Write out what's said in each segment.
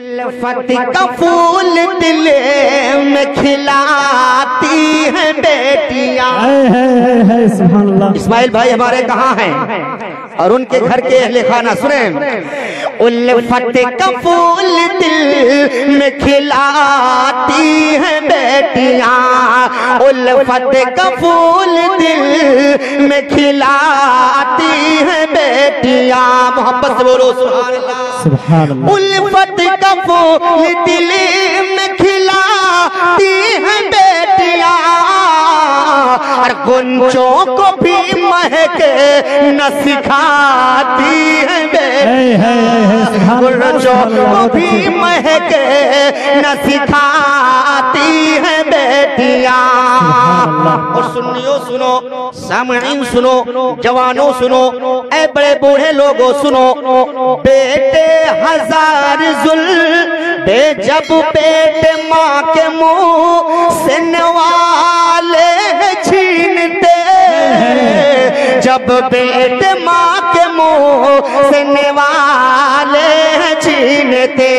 الفت کا پھول دل میں کھلاتی ہیں بیٹیاں۔ سبحان اللہ۔ اسماعیل بھائی ہمارے کہاں ہیں اور ان کے گھر کے اہل خانہ سنیں۔ الفت کا پھول دل میں کھلاتی ہیں بیٹیاں، الفت کا پھول دل میں کھلاتی ہیں بیٹیاں۔ محبت سے بولو سبحان اللہ۔ سبحان اللہ۔ الفت کا پھول دل میں کھلاتی ہیں بیٹیاں، اور گنچوں کو بھی مہک نہ سکھاتی ہیں بیٹیاں، گنچوں کو بھی مہک نہ سکھاتی ہیں بیٹیاں۔ اور سنیو سنو، سامعین سنو، جوانوں سنو، اے بڑے بوڑھے لوگوں سنو، بیٹے ہزار بے جب بیٹے ماں کے منہ سے نوالے چھینتے، جب بیٹے ماں کے منہ سے نوالے چھینتے،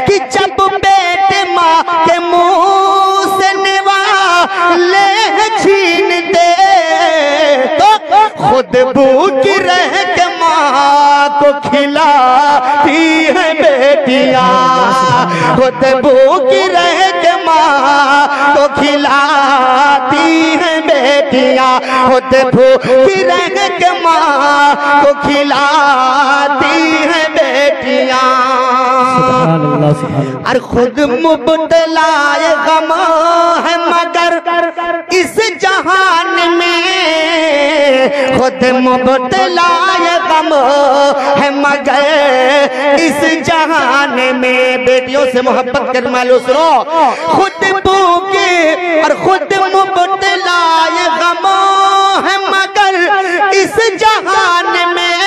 کہ جب بیٹے ماں کے منہ سے نوالے چھینتے، تو خود بھوک رہ کے ماں کو کھلاتی ہیں بیٹیاں، خود بھوک رہ کے ماں کو کھلاتی ہیں بیٹیاں، خود بھوک رہ کے ماں کو کھلاتی ہیں بیٹیاں۔ اور خود مبتلا غم ہے مگر اس جہان میں، خود مبتلا غم ہے مگر اس جہان میں۔ بیٹیوں سے محبت کر مالو سنو، خود بھوکے اور خود مبتلا غم ہے مگر اس جہان میں،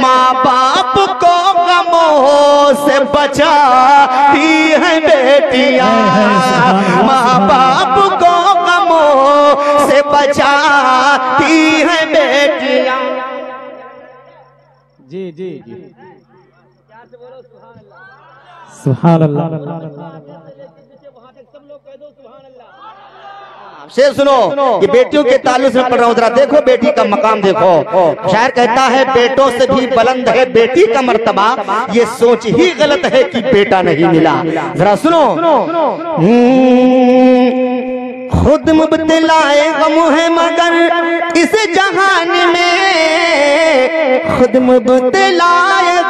ماں باپ کو غموں سے بچاتی ہیں بیٹیاں، ماں باپ کو غموں سے بچاتی ہیں بیٹیاں۔ جی جی جی سبحان اللہ۔ شعر سنو، یہ بیٹیوں کے تعلق سے پڑھ رہا ہوں، ذرا دیکھو بیٹی کا مقام دیکھو۔ شاعر کہتا ہے بیٹوں سے بھی بلند ہے بیٹی کا مرتبہ، یہ سوچ ہی غلط ہے کہ بیٹا نہیں ملا۔ ذرا سنو، خود مبتلا غم ہے مگر اس جہان میں، خود مبتلا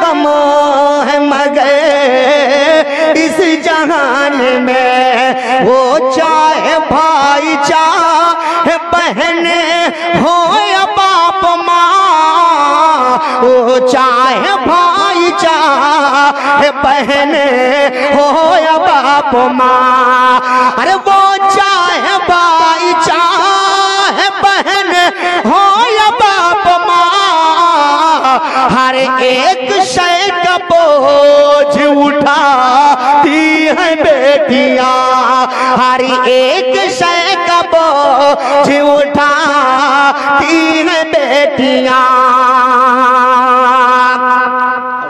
غم ہے مگر اس جہان میں، وہ چاہے بھائی چاہے بہن ہو یا باپ ماں، وہ چاہے بھائی چاہے بہن ہو یا باپ ماں، ارے وہ چاہے بھائی چاہے بہن ہو یا باپ ماں، ہر ایک شے کا بوجھ اٹھاتی ہیں بیٹیاں، ہر ایک شے کا بوجھ اٹھاتی ہیں بیٹیاں۔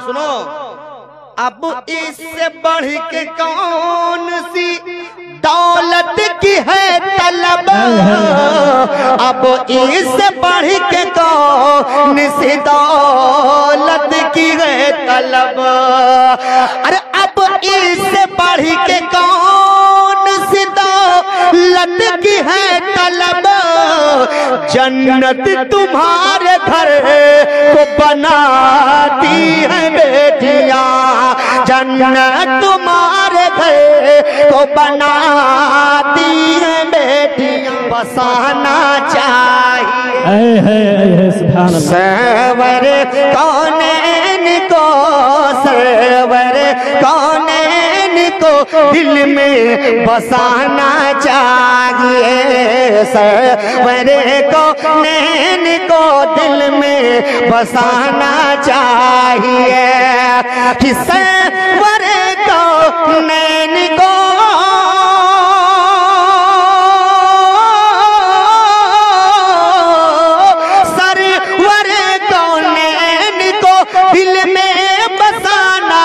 سنو، اب اس سے بڑھ کے کون سی دولت کی ہے طلب، اب اس سے بڑھ کے کون سی دولت کی ہے طلب، ارے اب اس سے بڑھ کے کون سی دولت کی ہے طلب، جنت تمہارے گھر کو بناتی ہیں بیٹیاں، جنت تمہارے گھر کو بناتی ہیں بیٹیاں، بسانا چاہیے سرور کونین کو، سرور کونین کو دل میں بسانا چاہیے، سرور کونین کو دل میں بسانا چاہیے، کہ سرور کونین کو دل میں بسانا